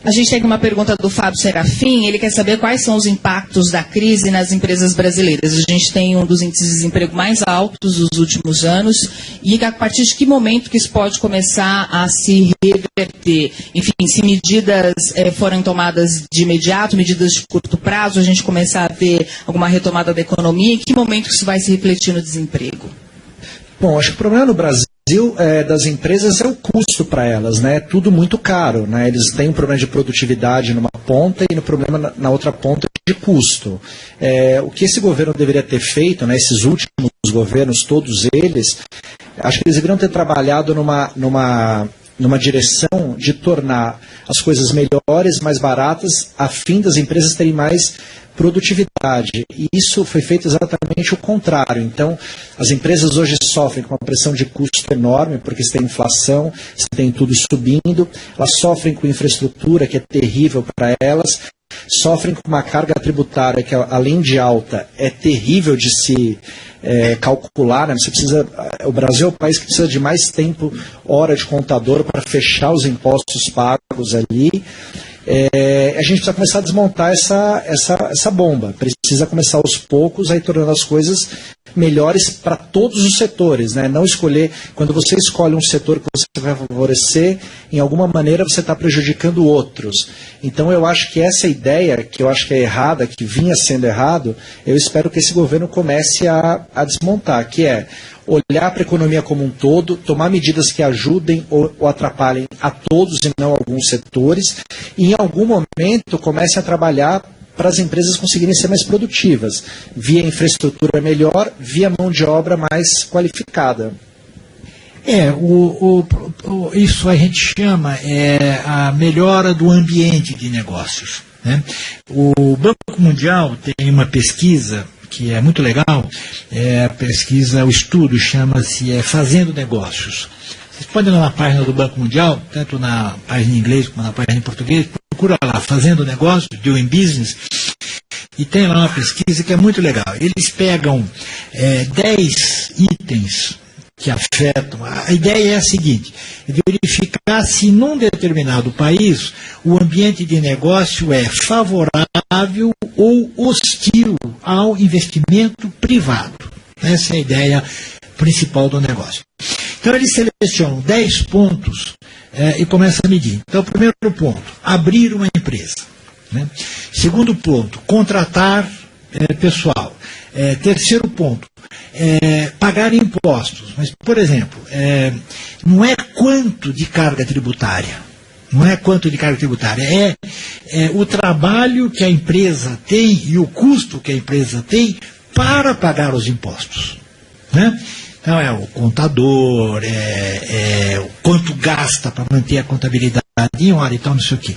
A gente tem uma pergunta do Fábio Serafim, ele quer saber quais são os impactos da crise nas empresas brasileiras. A gente tem um dos índices de desemprego mais altos dos últimos anos, e a partir de que momento que isso pode começar a se reverter? Enfim, se medidas forem tomadas de imediato, medidas de curto prazo, a gente começar a ver alguma retomada da economia, em que momento que isso vai se refletir no desemprego? Bom, acho que o problema no Brasil das empresas é o custo para elas, né? É tudo muito caro, né? Eles têm um problema de produtividade numa ponta e no problema na outra ponta de custo. O que esse governo deveria ter feito, né? Esses últimos governos, todos eles, acho que eles deveriam ter trabalhado numa direção de tornar as coisas melhores, mais baratas, a fim das empresas terem mais produtividade. E isso foi feito exatamente o contrário. Então, as empresas hoje sofrem com uma pressão de custo enorme, porque você tem inflação, você tem tudo subindo, elas sofrem com infraestrutura que é terrível para elas, sofrem com uma carga tributária que, além de alta, é terrível de se calcular, né? O Brasil é o país que precisa de mais tempo, hora de contador, para fechar os impostos pagos ali. A gente precisa começar a desmontar essa bomba. Precisa começar aos poucos a ir tornando as coisas melhores para todos os setores, né? Não escolher, quando você escolhe um setor que você vai favorecer, em alguma maneira você está prejudicando outros. Então eu acho que essa ideia, que eu acho que é errada, que vinha sendo errado, eu espero que esse governo comece a desmontar, que é olhar para a economia como um todo, tomar medidas que ajudem ou atrapalhem a todos e não a alguns setores, e em algum momento comece a trabalhar para as empresas conseguirem ser mais produtivas, via infraestrutura melhor, via mão de obra mais qualificada. Isso a gente chama a melhora do ambiente de negócios, né? O Banco Mundial tem uma pesquisa que é muito legal, a pesquisa, o estudo chama-se Fazendo Negócios. Vocês podem ir lá na página do Banco Mundial, tanto na página em inglês como na página em português, procura lá, Fazendo Negócios, Doing Business, e tem lá uma pesquisa que é muito legal. Eles pegam 10 itens que afetam. A ideia é a seguinte: verificar se num determinado país o ambiente de negócio é favorável ou hostil ao investimento privado. Essa é a ideia principal do negócio. Então eles selecionam 10 pontos e começam a medir. Então, primeiro ponto, abrir uma empresa, né? Segundo ponto, contratar pessoal. Terceiro ponto, pagar impostos. Mas, por exemplo, não é quanto de carga tributária. Não é quanto de carga tributária, é o trabalho que a empresa tem e o custo que a empresa tem para pagar os impostos, né? Então é o contador, o quanto gasta para manter a contabilidade em hora e tal, não sei o quê.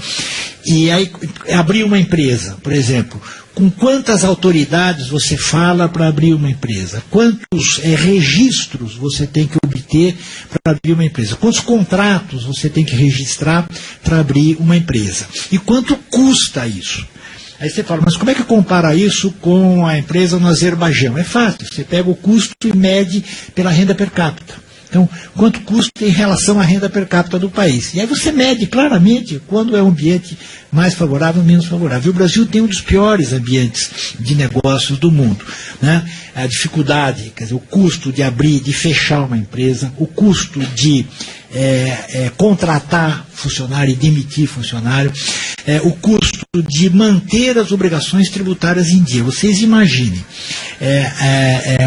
E aí, abrir uma empresa, por exemplo, com quantas autoridades você fala para abrir uma empresa? Quantos registros você tem que obter para abrir uma empresa? Quantos contratos você tem que registrar para abrir uma empresa? E quanto custa isso? Aí você fala, mas como é que compara isso com a empresa no Azerbaijão? É fácil, você pega o custo e mede pela renda per capita. Então, quanto custa em relação à renda per capita do país? E aí você mede claramente quando é um ambiente mais favorável ou menos favorável. E o Brasil tem um dos piores ambientes de negócios do mundo, né? A dificuldade, quer dizer, o custo de abrir, de fechar uma empresa, o custo de contratar funcionário e demitir funcionário, o custo de manter as obrigações tributárias em dia. Vocês imaginem,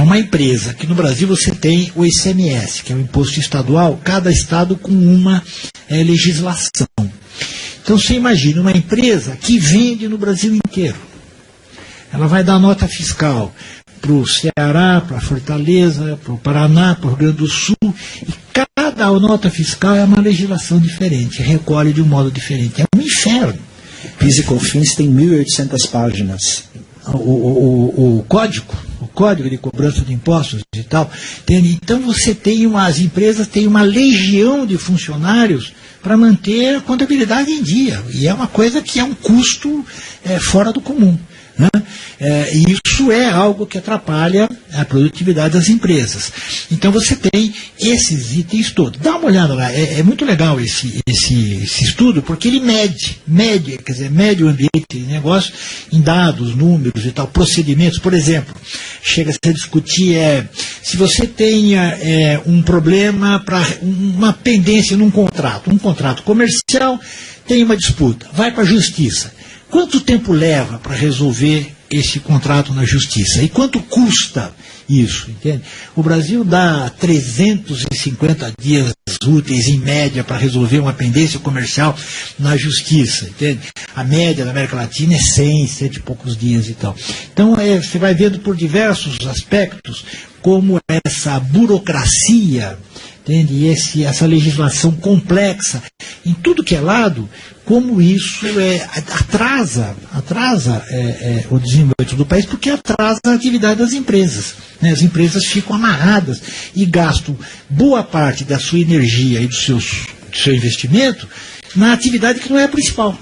uma empresa que no Brasil você tem o ICMS, que é o imposto estadual, cada estado com uma legislação. Então você imagina uma empresa que vende no Brasil inteiro. Ela vai dar nota fiscal para o Ceará, para Fortaleza, para o Paraná, para o Rio Grande do Sul, e cada nota fiscal é uma legislação diferente, recolhe de um modo diferente. É um inferno. PIS e COFINS tem 1.800 páginas. O código de cobrança de impostos e tal. Então você tem as empresas têm uma legião de funcionários para manter a contabilidade em dia. E é uma coisa que é um custo fora do comum, né? E isso é algo que atrapalha a produtividade das empresas. Então você tem esses itens todos. Dá uma olhada lá, é muito legal esse estudo, porque ele mede o ambiente de negócio em dados, números e tal, procedimentos. Por exemplo, chega-se a discutir se você tem um problema para uma pendência num contrato, um contrato comercial, tem uma disputa, vai para a justiça. Quanto tempo leva para resolver esse contrato na justiça? E quanto custa isso? Entende? O Brasil dá 350 dias úteis, em média, para resolver uma pendência comercial na justiça. Entende? A média da América Latina é 100 e poucos dias e tal. Então, você vai vendo por diversos aspectos como essa burocracia, entende? E essa legislação complexa, em tudo que é lado, como isso atrasa o desenvolvimento do país, porque atrasa a atividade das empresas, né? As empresas ficam amarradas e gastam boa parte da sua energia e do seu investimento na atividade que não é a principal.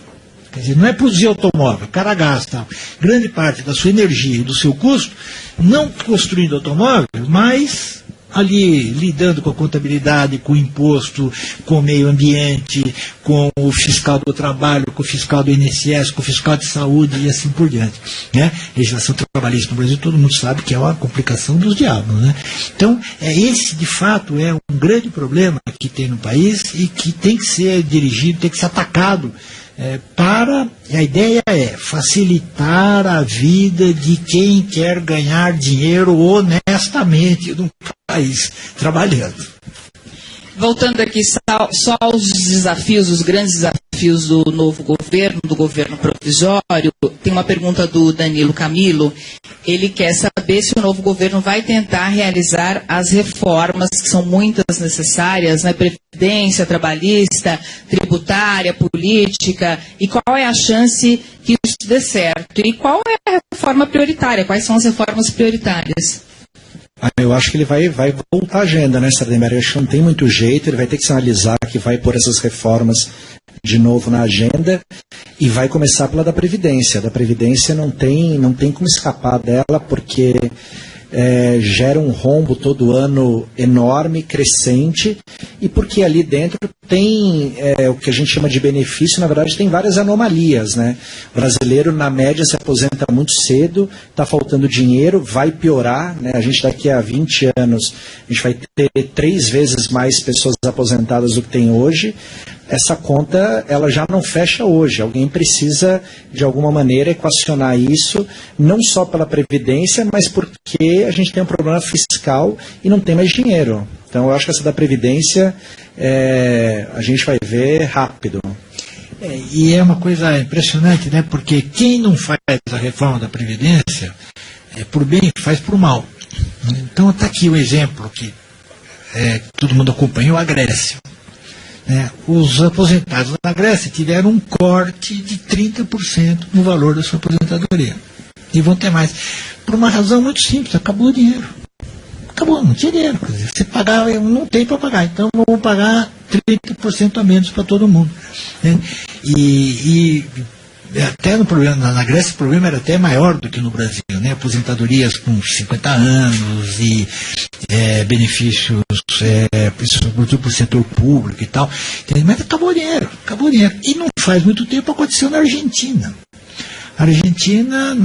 Quer dizer, não é produzir automóvel, o cara gasta grande parte da sua energia e do seu custo não construindo automóvel, mas ali lidando com a contabilidade, com o imposto, com o meio ambiente, com o fiscal do trabalho, com o fiscal do INSS, com o fiscal de saúde e assim por diante. Né? Legislação trabalhista no Brasil, todo mundo sabe que é uma complicação dos diabos. Né? Então, esse de fato é um grande problema que tem no país e que tem que ser dirigido, tem que ser atacado. A ideia é facilitar a vida de quem quer ganhar dinheiro honestamente no país, trabalhando. Voltando aqui só aos desafios, os grandes desafios do novo governo, do governo provisório, tem uma pergunta do Danilo Camilo. Ele quer saber se o novo governo vai tentar realizar as reformas, que são muitas necessárias, né? Previdência, trabalhista, tributária, política, e qual é a chance que isso dê certo? E qual é a reforma prioritária? Quais são as reformas prioritárias? Eu acho que ele vai voltar à agenda, né, Sardenberg? Eu acho que não tem muito jeito, ele vai ter que sinalizar que vai pôr essas reformas de novo na agenda e vai começar pela da Previdência. A da Previdência não tem como escapar dela, porque gera um rombo todo ano enorme, crescente, e porque ali dentro tem o que a gente chama de benefício, na verdade tem várias anomalias, né? O brasileiro, na média, se aposenta muito cedo, está faltando dinheiro, vai piorar, né? A gente daqui a 20 anos, a gente vai ter 3 vezes mais pessoas aposentadas do que tem hoje. Essa conta, ela já não fecha hoje. Alguém precisa, de alguma maneira, equacionar isso, não só pela Previdência, mas porque a gente tem um problema fiscal e não tem mais dinheiro. Então, eu acho que essa da Previdência, a gente vai ver rápido. E é uma coisa impressionante, né? Porque quem não faz a reforma da Previdência, por bem, faz por mal. Então, está aqui o exemplo que todo mundo acompanhou, a Grécia. Os aposentados na Grécia tiveram um corte de 30% no valor da sua aposentadoria. E vão ter mais. Por uma razão muito simples, acabou o dinheiro. Acabou, não tinha dinheiro. Quer dizer, você pagava, não tem para pagar, então vamos pagar 30% a menos para todo mundo. Né? E até no problema, na Grécia o problema era até maior do que no Brasil, né? Aposentadorias com 50 anos e benefícios sobretudo para o setor público e tal. Mas acabou o dinheiro. E não faz muito tempo aconteceu na Argentina. A Argentina,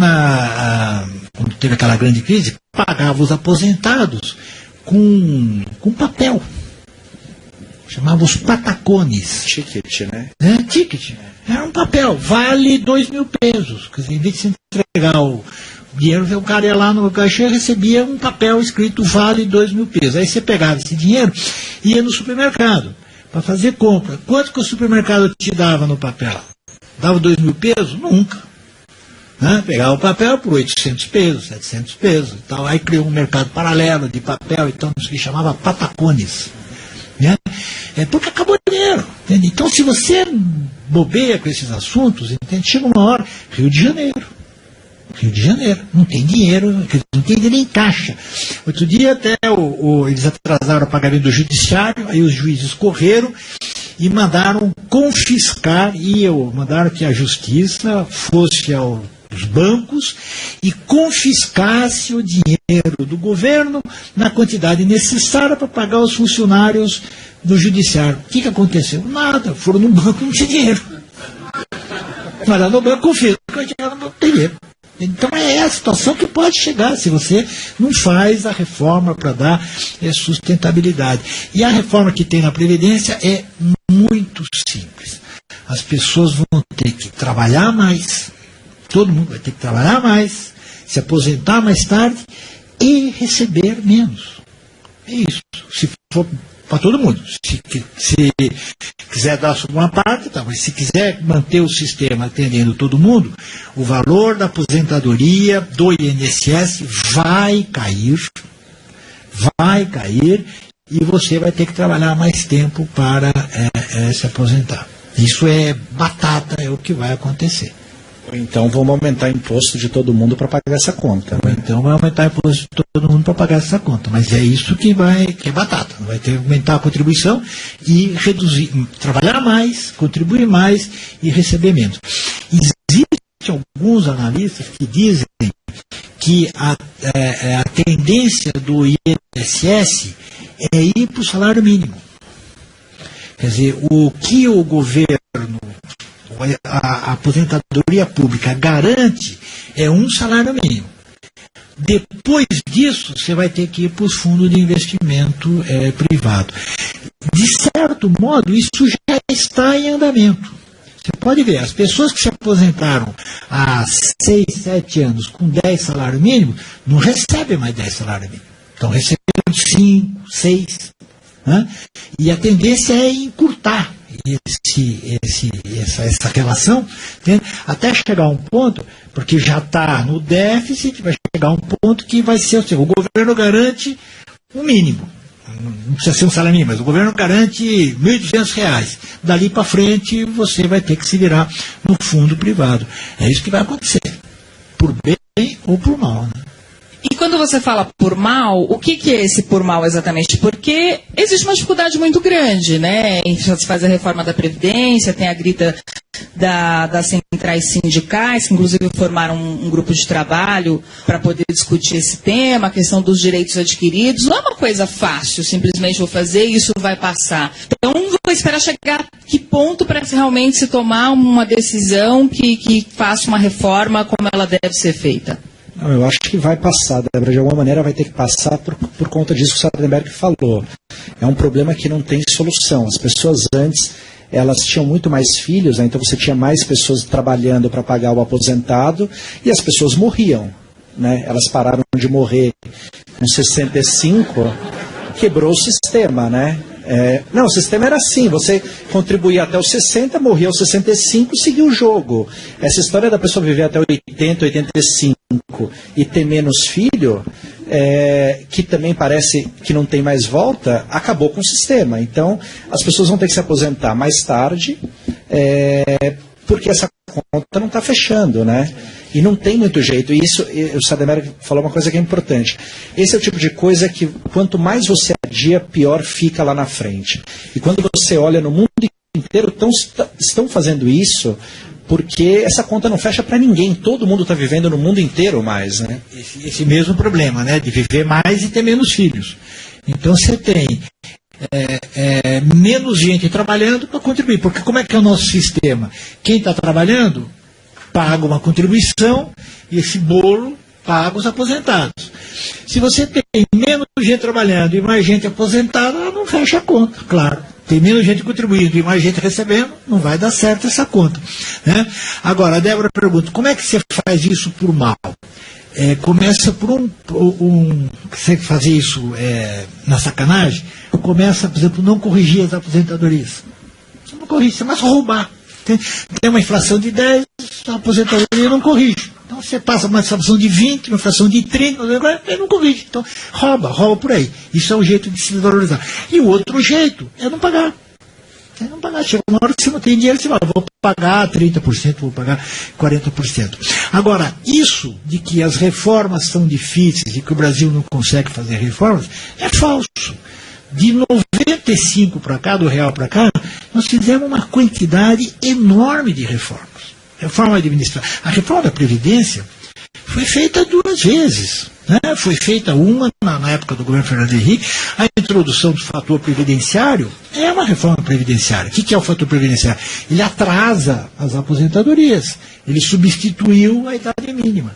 quando teve aquela grande crise, pagava os aposentados com papel. Chamava os patacones. Ticket, né? Ticket. Era um papel, vale 2.000 pesos. Quer dizer, em vez de se entregar o dinheiro, o cara ia lá no caixa e recebia um papel escrito vale 2.000 pesos. Aí você pegava esse dinheiro e ia no supermercado para fazer compra. Quanto que o supermercado te dava no papel? Dava 2.000 pesos? Nunca. Pegava o papel por 800 pesos, 700 pesos e tal. Aí criou um mercado paralelo de papel, então isso que chamava patacones. Né? Porque acabou o dinheiro. Entende? Então, se você bobeia com esses assuntos, entende? Chega uma hora, Rio de Janeiro, não tem dinheiro, não tem dinheiro em caixa. Outro dia até eles atrasaram o pagamento do judiciário, aí os juízes correram e mandaram confiscar, mandaram que a justiça fosse aos bancos e confiscasse o dinheiro do governo na quantidade necessária para pagar os funcionários do judiciário. O que aconteceu? Nada, foram no banco e não tinha dinheiro. Mas lá no banco confisca, não tem dinheiro. Então é a situação que pode chegar se você não faz a reforma para dar sustentabilidade. E a reforma que tem na Previdência é muito simples. As pessoas vão ter que trabalhar mais, todo mundo vai ter que trabalhar mais, se aposentar mais tarde e receber menos. É isso. Se for para todo mundo. Se quiser dar só uma parte, tá, mas se quiser manter o sistema atendendo todo mundo, o valor da aposentadoria do INSS vai cair, e você vai ter que trabalhar mais tempo para se aposentar. Isso é batata, é o que vai acontecer. Então vamos aumentar o imposto de todo mundo para pagar essa conta. Né? Então vai aumentar o imposto de todo mundo para pagar essa conta. Mas é isso que é batata. Vai ter que aumentar a contribuição e reduzir, trabalhar mais, contribuir mais e receber menos. Existem alguns analistas que dizem que a tendência do INSS é ir para o salário mínimo. Quer dizer, o que o governo, a aposentadoria pública garante é um salário mínimo. Depois disso, você vai ter que ir para os fundos de investimento privado. De certo modo, isso já está em andamento. Você pode ver, as pessoas que se aposentaram há 6, 7 anos com 10 salários mínimos, não recebem mais 10 salários mínimos. Estão recebendo 5, 6. Né? E a tendência é encurtar essa relação, né? Até chegar a um ponto, porque já está no déficit, vai chegar a um ponto que vai ser assim, o governo garante o mínimo. Não precisa ser um salário mínimo, mas o governo garante R$ 1.200. Dali para frente, você vai ter que se virar no fundo privado. É isso que vai acontecer, por bem ou por mal. Né? E quando você fala por mal, o que é esse por mal exatamente? Porque existe uma dificuldade muito grande, né? Já se faz a reforma da Previdência, tem a grita das centrais sindicais, que inclusive formaram um grupo de trabalho para poder discutir esse tema, a questão dos direitos adquiridos. Não é uma coisa fácil, simplesmente vou fazer e isso vai passar. Então, vou esperar chegar a que ponto para realmente se tomar uma decisão que faça uma reforma como ela deve ser feita? Não, eu acho que vai passar, Débora, de alguma maneira vai ter que passar por conta disso que o Sardenberg falou. É um problema que não tem solução. As pessoas antes, elas tinham muito mais filhos, né? Então você tinha mais pessoas trabalhando para pagar o aposentado e as pessoas morriam. Né? Elas pararam de morrer com 65, quebrou o sistema, né? Não, o sistema era assim, você contribuía até os 60, morria aos 65, seguia o jogo. Essa história da pessoa viver até 80, 85 e ter menos filho, que também parece que não tem mais volta, acabou com o sistema. Então, as pessoas vão ter que se aposentar mais tarde, porque essa conta não está fechando, né? E não tem muito jeito. E isso, o Sardenberg falou uma coisa que é importante. Esse é o tipo de coisa que, quanto mais você adia, pior fica lá na frente. E quando você olha no mundo inteiro, estão fazendo isso porque essa conta não fecha para ninguém. Todo mundo está vivendo no mundo inteiro mais, né? Esse mesmo problema, né? De viver mais e ter menos filhos. Então você tem menos gente trabalhando para contribuir. Porque como é que é o nosso sistema? Quem está trabalhando paga uma contribuição e esse bolo paga os aposentados. Se você tem menos gente trabalhando e mais gente aposentada, não fecha a conta, claro. Tem menos gente contribuindo e mais gente recebendo, não vai dar certo essa conta. Né? Agora, a Débora pergunta, como é que você faz isso por mal? Começa por você fazer isso na sacanagem, começa, por exemplo, não corrigir as aposentadorias. Você não corrige, você começa a roubar. Tem uma inflação de 10, a aposentadoria não corrige. Então você passa uma inflação de 20, uma inflação de 30, ele não corrige. Então rouba por aí. Isso é um jeito de se valorizar. E o outro jeito é não pagar. Não pagar. Chega uma hora que você não tem dinheiro, você vai, vou pagar 30%, vou pagar 40%. Agora, isso de que as reformas são difíceis e que o Brasil não consegue fazer reformas, é falso. De 95 para cá, do real para cá, nós fizemos uma quantidade enorme de reformas. Reforma administrativa. A reforma da Previdência foi feita 2 vezes. Né? Foi feita uma na época do governo Fernando Henrique. A introdução do fator previdenciário é uma reforma previdenciária. O que é o fator previdenciário? Ele atrasa as aposentadorias. Ele substituiu a idade mínima.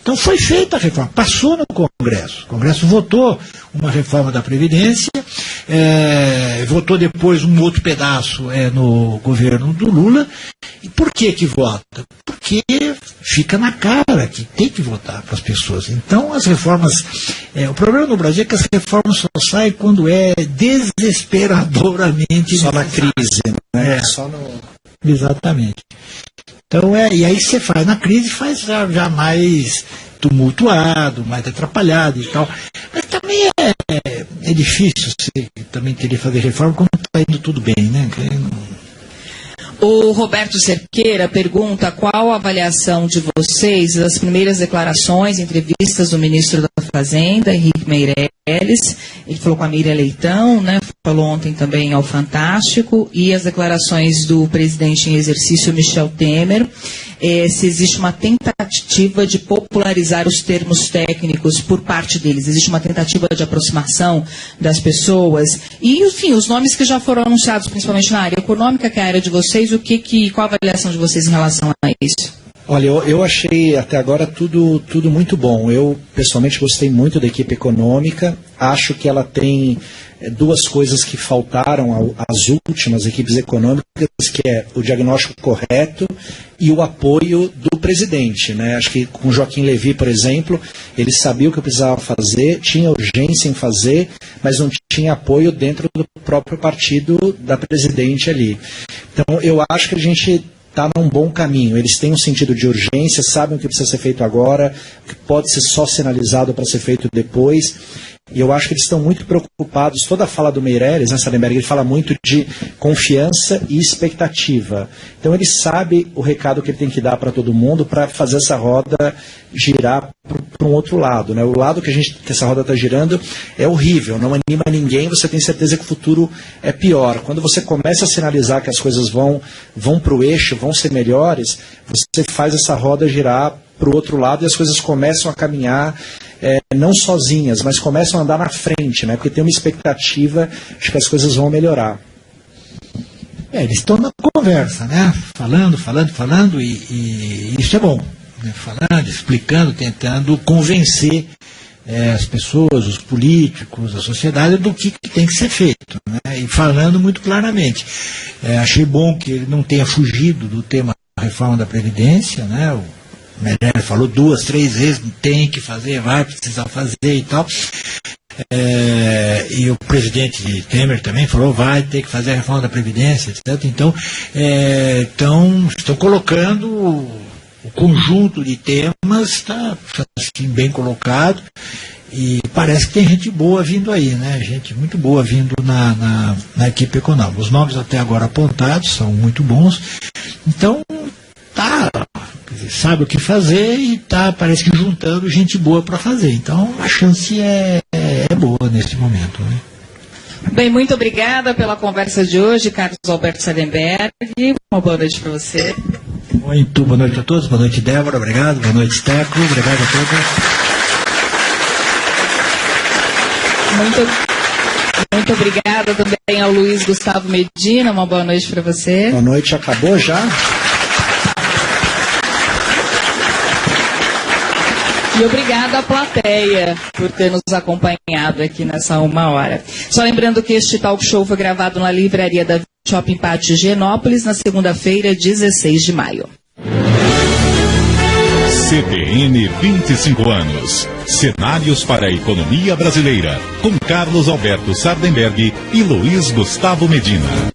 Então foi feita a reforma, passou no Congresso. O Congresso votou uma reforma da Previdência, votou depois um outro pedaço no governo do Lula. E por que vota? Porque fica na cara que tem que votar para as pessoas. Então as reformas, o problema no Brasil é que as reformas só saem quando é desesperadoramente só na crise, né? Só no... Exatamente. Então, e aí você faz, na crise faz já mais tumultuado, mais atrapalhado e tal. Mas também é difícil você também querer fazer reforma quando está indo tudo bem, né? O Roberto Cerqueira pergunta qual a avaliação de vocês das primeiras declarações, entrevistas do ministro da Fazenda, Henrique Meirelles. Ele falou com a Miriam Leitão, né? falou ontem também ao Fantástico, e as declarações do presidente em exercício, Michel Temer, se existe uma tentativa de popularizar os termos técnicos por parte deles, existe uma tentativa de aproximação das pessoas, e, enfim, os nomes que já foram anunciados, principalmente na área econômica, que é a área de vocês, qual a avaliação de vocês em relação a isso? Olha, eu achei até agora tudo muito bom. Eu, pessoalmente, gostei muito da equipe econômica. Acho que ela tem duas coisas que faltaram às últimas equipes econômicas, que é o diagnóstico correto e o apoio do presidente, né? Acho que com o Joaquim Levy, por exemplo, ele sabia o que precisava fazer, tinha urgência em fazer, mas não tinha apoio dentro do próprio partido da presidente ali. Então, eu acho que a gente está num bom caminho. Eles têm um sentido de urgência, sabem o que precisa ser feito agora, o que pode ser só sinalizado para ser feito depois. E eu acho que eles estão muito preocupados. Toda a fala do Meirelles, né, Sardenberg, ele fala muito de confiança e expectativa. Então ele sabe o recado que ele tem que dar para todo mundo para fazer essa roda girar para um outro lado, né? O lado que essa roda está girando é horrível, não anima ninguém, você tem certeza que o futuro é pior. Quando você começa a sinalizar que as coisas vão para o eixo, vão ser melhores, você faz essa roda girar para o outro lado e as coisas começam a caminhar, não sozinhas, mas começam a andar na frente, né? Porque tem uma expectativa de que as coisas vão melhorar. Eles estão na conversa, né? Falando, e isso é bom. Né? Falando, explicando, tentando convencer as pessoas, os políticos, a sociedade do que tem que ser feito, né? E falando muito claramente. Achei bom que ele não tenha fugido do tema da reforma da Previdência, né? O Meirelles falou 2, 3 vezes, tem que fazer, vai precisar fazer e tal. E o presidente Temer também falou, vai ter que fazer a reforma da Previdência, etc. Então, estão colocando o conjunto de temas, está assim, bem colocado, e parece que tem gente boa vindo aí, né? Gente muito boa vindo na equipe econômica. Os nomes até agora apontados são muito bons, então sabe o que fazer e parece que juntando gente boa para fazer. Então a chance é boa nesse momento, né? Bem, muito obrigada pela conversa de hoje, Carlos Alberto Sardenberg. Uma boa noite para você. Muito boa noite a todos, boa noite, Débora, obrigado, boa noite, Teco, obrigado a todos. Muito obrigada também ao Luiz Gustavo Medina, uma boa noite para você. Boa noite, acabou já? E obrigada à plateia por ter nos acompanhado aqui nessa 1 hora. Só lembrando que este talk show foi gravado na livraria da Shopping Pátio Higienópolis na segunda-feira, 16 de maio. CBN 25 anos. Cenários para a economia brasileira. Com Carlos Alberto Sardenberg e Luiz Gustavo Medina.